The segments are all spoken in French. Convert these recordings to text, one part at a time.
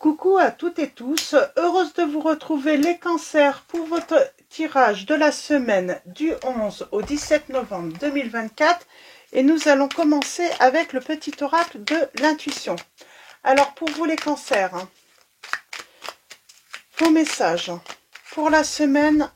Coucou à toutes et tous, heureuse de vous retrouver les cancers pour votre tirage de la semaine du 11 au 17 novembre 2024 et nous allons commencer avec le petit oracle de l'intuition. Alors pour vous les cancers, vos messages pour la semaine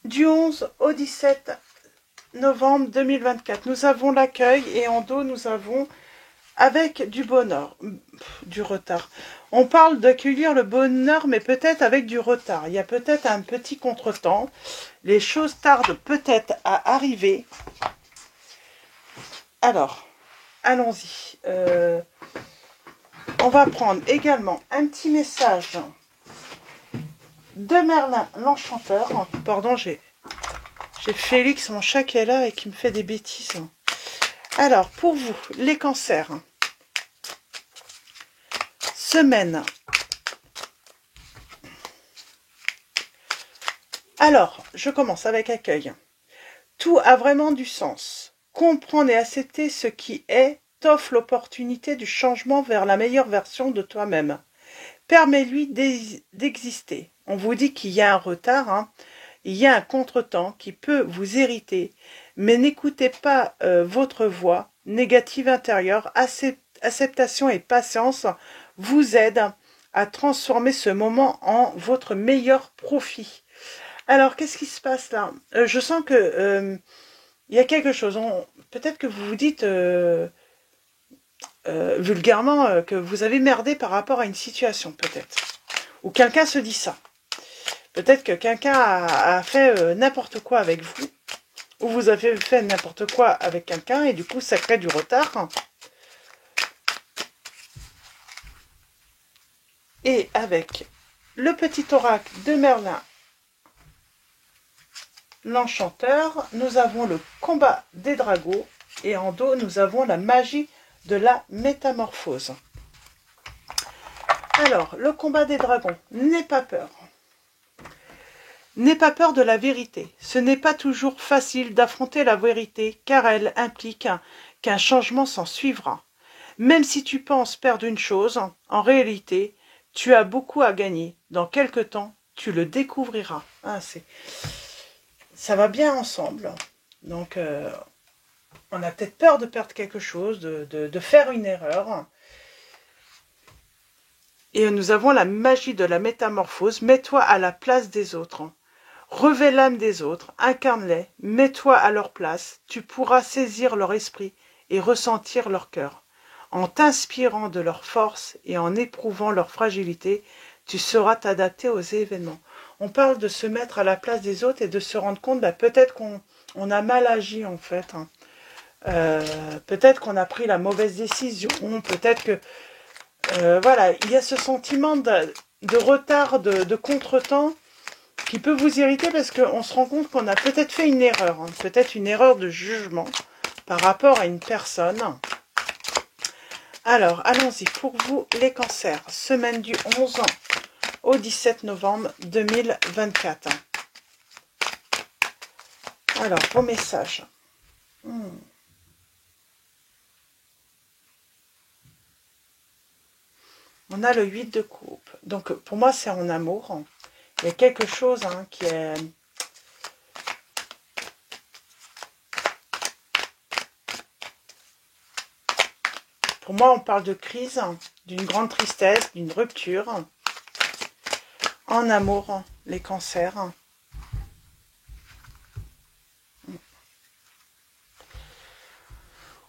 du 11 au 17 novembre 2024, nous avons l'accueil et en dos nous avons avec du bonheur, du retard. On parle d'accueillir le bonheur, mais peut-être avec du retard. Il y a peut-être un petit contretemps. Les choses tardent peut-être à arriver. Alors, allons-y. On va prendre également un petit message de Merlin l'Enchanteur. Pardon, j'ai Félix, mon chat, qui est là et qui me fait des bêtises. Alors, pour vous, les cancers, semaine. Alors, je commence avec accueil. Tout a vraiment du sens. Comprendre et accepter ce qui est t'offre l'opportunité du changement vers la meilleure version de toi-même. Permets-lui d'exister. On vous dit qu'il y a un retard, il y a un contretemps qui peut vous irriter, mais n'écoutez pas votre voix négative intérieure. Acceptation et patience vous aident à transformer ce moment en votre meilleur profit. Alors, qu'est-ce qui se passe là? Je sens que il y a quelque chose. Peut-être que vous vous dites vulgairement que vous avez merdé par rapport à une situation, peut-être. Ou quelqu'un se dit ça. Peut-être que quelqu'un a fait n'importe quoi avec vous. Ou vous avez fait n'importe quoi avec quelqu'un et du coup ça crée du retard. Et avec le petit oracle de Merlin l'Enchanteur, nous avons le combat des dragons et en dos nous avons la magie de la métamorphose. Alors, le combat des dragons, n'aie pas peur. N'aie pas peur de la vérité. Ce n'est pas toujours facile d'affronter la vérité car elle implique qu'un changement s'en suivra. Même si tu penses perdre une chose, en réalité, tu as beaucoup à gagner. Dans quelque temps, tu le découvriras. Ça va bien ensemble. Donc, on a peut-être peur de perdre quelque chose, de faire une erreur. Et nous avons la magie de la métamorphose. Mets-toi à la place des autres. Revêt l'âme des autres, incarne-les, mets-toi à leur place. Tu pourras saisir leur esprit et ressentir leur cœur. En t'inspirant de leur force et en éprouvant leur fragilité, tu sauras t'adapter aux événements. On parle de se mettre à la place des autres et de se rendre compte, peut-être qu'on a mal agi en fait. Peut-être qu'on a pris la mauvaise décision. Peut-être que, voilà, il y a ce sentiment de retard, de contretemps qui peut vous irriter parce qu'on se rend compte qu'on a peut-être fait une erreur. Peut-être une erreur de jugement par rapport à une personne. Alors, allons-y pour vous les cancers. Semaine du 11 au 17 novembre 2024. Alors, vos messages. On a le 8 de coupe. Donc, pour moi, c'est en amour. Il y a quelque chose qui est... Pour moi, on parle de crise, d'une grande tristesse, d'une rupture. En amour, les cancers.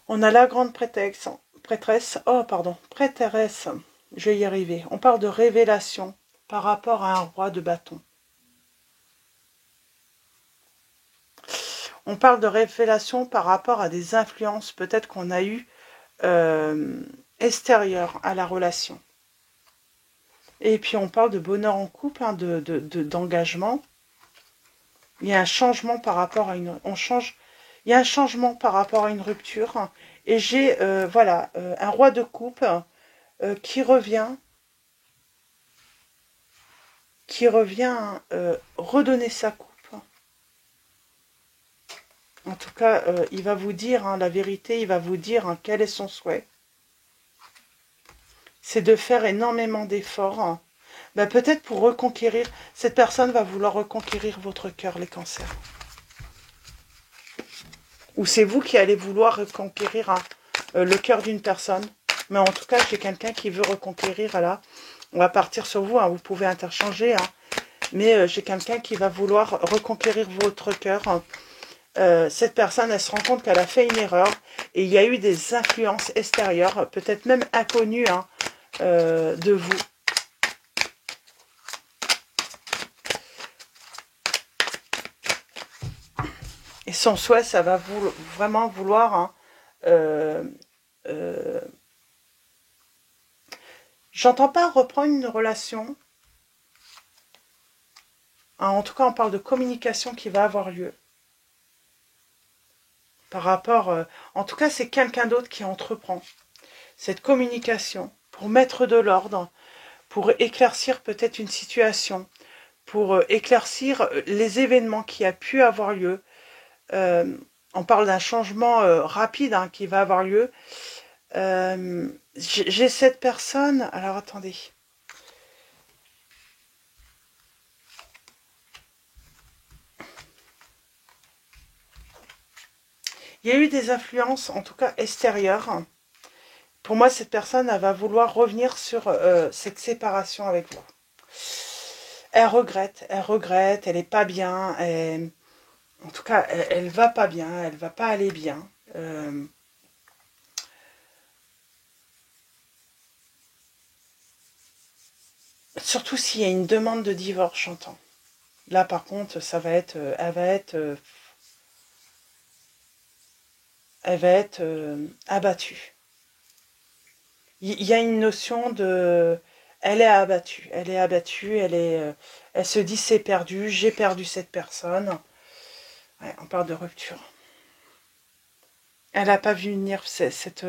On a la grande prêtresse. Je vais y arriver. On parle de révélation par rapport à un roi de bâton. On parle de révélation par rapport à des influences peut-être qu'on a eues extérieures à la relation. Et puis on parle de bonheur en couple, d'engagement. Il y a un changement par rapport à une... Il y a un changement par rapport à une rupture. Et j'ai, voilà, un roi de coupe qui revient redonner sa coupe. En tout cas, il va vous dire la vérité, il va vous dire quel est son souhait. c'est de faire énormément d'efforts. Hein. Ben, peut-être pour reconquérir, cette personne va vouloir reconquérir votre cœur, les cancers. Ou c'est vous qui allez vouloir reconquérir le cœur d'une personne. Mais en tout cas, j'ai quelqu'un qui veut reconquérir, là. On va partir sur vous, hein, vous pouvez interchanger. Hein. Mais j'ai quelqu'un qui va vouloir reconquérir votre cœur. Cette personne, elle se rend compte qu'elle a fait une erreur. Et il y a eu des influences extérieures, peut-être même inconnues hein, de vous. Et son souhait, ça va vraiment vouloir... Hein, j'entends pas reprendre une relation. Hein, en tout cas, on parle de communication qui va avoir lieu. Par rapport... en tout cas, c'est quelqu'un d'autre qui entreprend cette communication pour mettre de l'ordre, pour éclaircir peut-être une situation, pour éclaircir les événements qui a pu avoir lieu. On parle d'un changement rapide hein, qui va avoir lieu. J'ai cette personne... Alors, attendez. Il y a eu des influences, en tout cas extérieures. Pour moi, cette personne, elle va vouloir revenir sur cette séparation avec vous. Elle regrette, elle est pas bien. En tout cas, elle va pas bien, elle va pas aller bien. Surtout s'il y a une demande de divorce, j'entends. Là, par contre, ça va être, elle va être abattue. Il y a une notion de... Elle est abattue, elle se dit c'est perdu, j'ai perdu cette personne. Ouais, on parle de rupture. Elle n'a pas vu venir cette...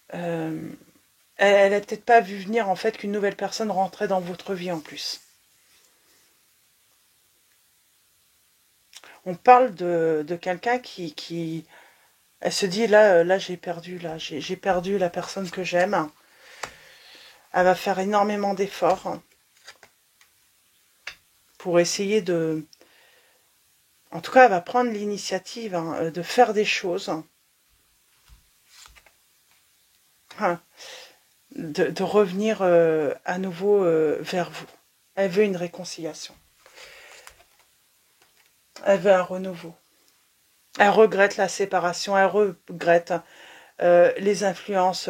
elle n'a peut-être pas vu venir en fait qu'une nouvelle personne rentrait dans votre vie en plus. On parle de quelqu'un qui... Elle se dit là j'ai perdu la personne que j'aime. Elle va faire énormément d'efforts pour essayer de... En tout cas, elle va prendre l'initiative hein, de faire des choses. Hein, de revenir à nouveau vers vous. Elle veut une réconciliation. Elle veut un renouveau. Elle regrette la séparation, elle regrette les influences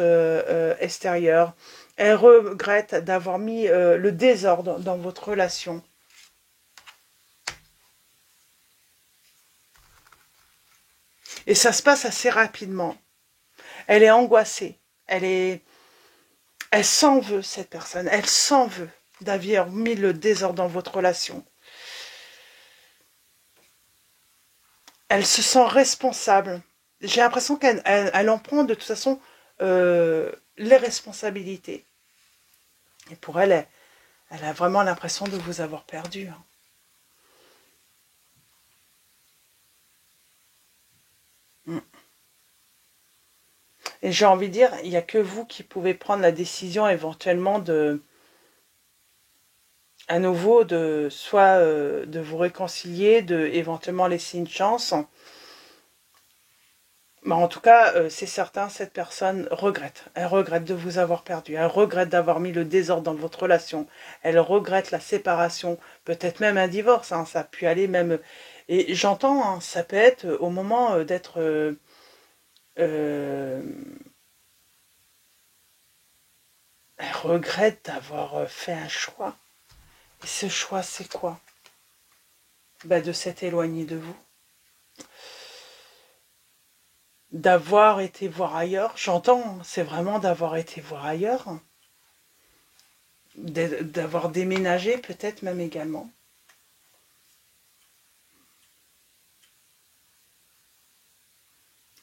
extérieures. Elle regrette d'avoir mis le désordre dans votre relation. Et ça se passe assez rapidement. Elle est angoissée. Elle s'en veut, cette personne. Elle s'en veut d'avoir mis le désordre dans votre relation. Elle se sent responsable. J'ai l'impression qu'elle en prend de toute façon les responsabilités. Et pour elle, elle a vraiment l'impression de vous avoir perdu. Hein. Et j'ai envie de dire, il n'y a que vous qui pouvez prendre la décision éventuellement de, à nouveau, de soit de vous réconcilier, de éventuellement laisser une chance. Mais en tout cas, c'est certain, cette personne regrette. Elle regrette de vous avoir perdu. Elle regrette d'avoir mis le désordre dans votre relation. Elle regrette la séparation, peut-être même un divorce. Hein, ça a pu aller même... Et j'entends, hein, ça peut être au moment d'être... elle regrette d'avoir fait un choix. Et ce choix, c'est quoi? Ben, de s'être éloigné de vous. D'avoir été voir ailleurs. J'entends, c'est vraiment d'avoir été voir ailleurs. D'avoir déménagé, peut-être même également.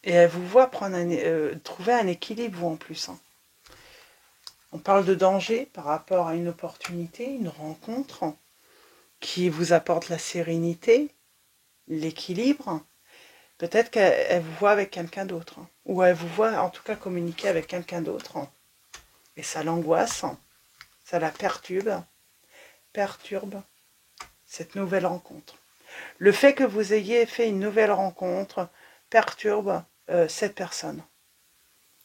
Et elle vous voit trouver un équilibre, vous, en plus. Hein. On parle de danger par rapport à une opportunité, une rencontre qui vous apporte la sérénité, l'équilibre. Peut-être qu'elle vous voit avec quelqu'un d'autre. Ou elle vous voit, en tout cas, communiquer avec quelqu'un d'autre. Et ça l'angoisse, ça la perturbe cette nouvelle rencontre. Le fait que vous ayez fait une nouvelle rencontre perturbe cette personne.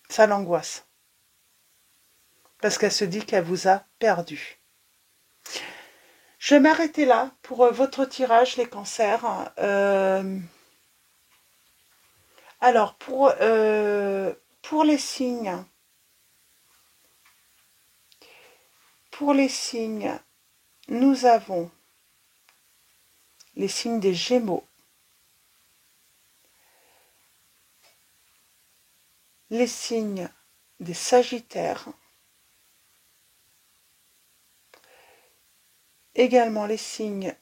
Ça l'angoisse. Parce qu'elle se dit qu'elle vous a perdu. Je vais m'arrêter là pour votre tirage, les cancers. Alors, pour les signes, nous avons les signes des Gémeaux, les signes des Sagittaires, également les signes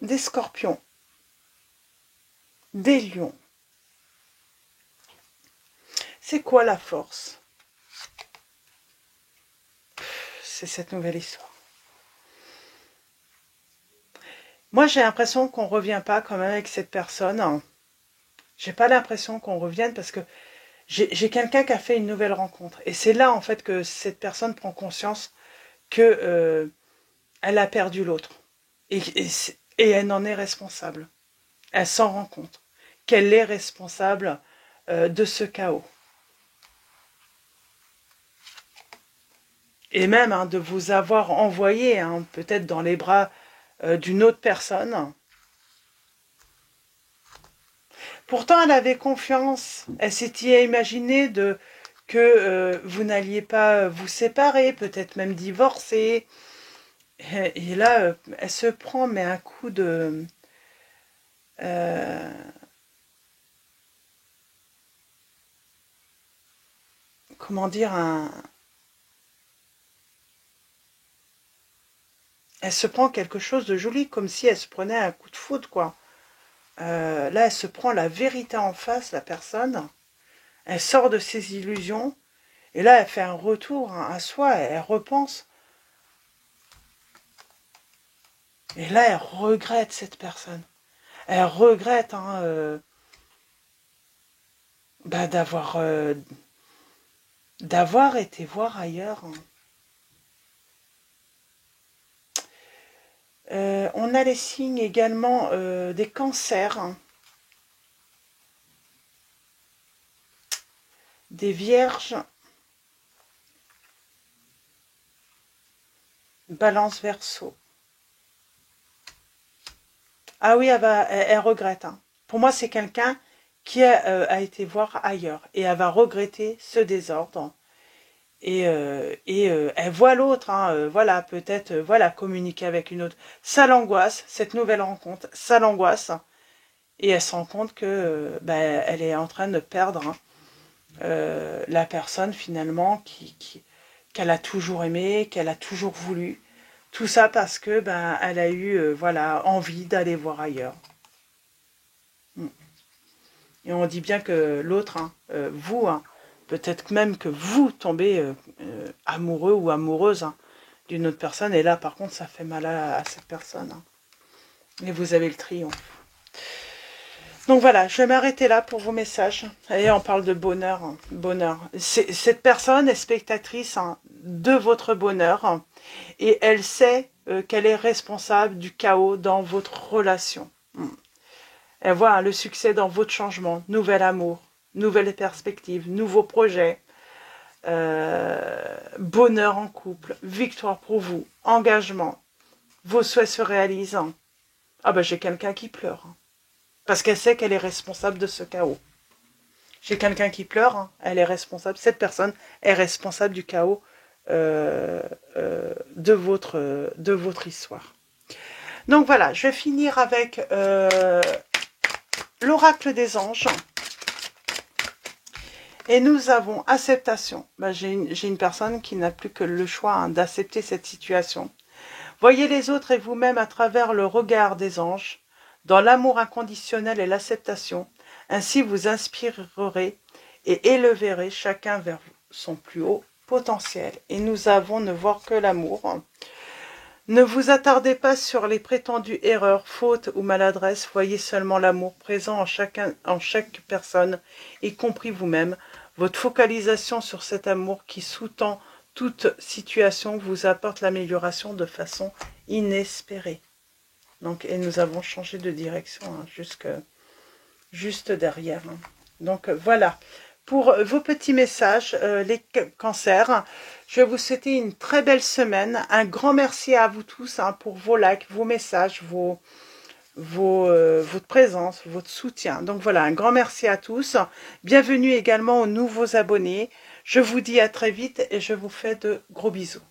des Scorpions, des Lions. C'est quoi la force? C'est cette nouvelle histoire. Moi, j'ai l'impression qu'on ne revient pas quand même avec cette personne. J'ai pas l'impression qu'on revienne parce que j'ai quelqu'un qui a fait une nouvelle rencontre. Et c'est là, en fait, que cette personne prend conscience que elle a perdu l'autre. Et elle en est responsable. Elle s'en rend compte qu'elle est responsable de ce chaos. Et même de vous avoir envoyé peut-être dans les bras d'une autre personne. Pourtant, elle avait confiance. Elle s'était imaginée que vous n'alliez pas vous séparer, peut-être même divorcer. Et là, elle se prend mais un coup de... comment dire, elle se prend quelque chose de joli, comme si elle se prenait un coup de foudre, quoi. Là, elle se prend la vérité en face, la personne. Elle sort de ses illusions. Et là, elle fait un retour à soi. Elle repense. Et là, elle regrette cette personne. Elle regrette d'avoir été voir ailleurs. On a les signes également des cancers, des vierges, balance verseau. Ah oui, elle regrette. Pour moi, c'est quelqu'un qui a été voir ailleurs et elle va regretter ce désordre. Et elle voit l'autre, voilà, peut-être, voilà, communiquer avec une autre. Ça l'angoisse, cette nouvelle rencontre, ça l'angoisse. Et elle se rend compte que elle est en train de perdre la personne finalement qu'elle a toujours aimée, qu'elle a toujours voulu. Tout ça parce que elle a eu voilà, envie d'aller voir ailleurs. Et on dit bien que l'autre, vous, peut-être même que vous tombez amoureux ou amoureuse d'une autre personne. Et là, par contre, ça fait mal à cette personne. Et vous avez le triomphe. Donc voilà, je vais m'arrêter là pour vos messages. Et on parle de bonheur. Bonheur. Cette personne est spectatrice de votre bonheur. Et elle sait qu'elle est responsable du chaos dans votre relation. Elle voit le succès dans votre changement, nouvel amour, nouvelles perspectives, nouveaux projets, bonheur en couple, victoire pour vous, engagement, vos souhaits se réalisent. Ah ben j'ai quelqu'un qui pleure, parce qu'elle sait qu'elle est responsable de ce chaos. J'ai quelqu'un qui pleure, elle est responsable, cette personne est responsable du chaos de votre histoire. Donc voilà, je vais finir avec l'oracle des anges. Et nous avons acceptation. J'ai une personne qui n'a plus que le choix d'accepter cette situation. Voyez les autres et vous-même à travers le regard des anges, dans l'amour inconditionnel et l'acceptation. Ainsi vous inspirerez et élèverez chacun vers son plus haut potentiel. Et nous avons ne voir que l'amour. Ne vous attardez pas sur les prétendues erreurs, fautes ou maladresses, voyez seulement l'amour présent en chaque personne, y compris vous-même. Votre focalisation sur cet amour qui sous-tend toute situation vous apporte l'amélioration de façon inespérée. Donc, et nous avons changé de direction hein, juste derrière. Hein. Donc voilà. Pour vos petits messages, les cancers, je vais vous souhaiter une très belle semaine. Un grand merci à vous tous hein, pour vos likes, vos messages, votre présence, votre soutien. Donc voilà, un grand merci à tous. Bienvenue également aux nouveaux abonnés. Je vous dis à très vite et je vous fais de gros bisous.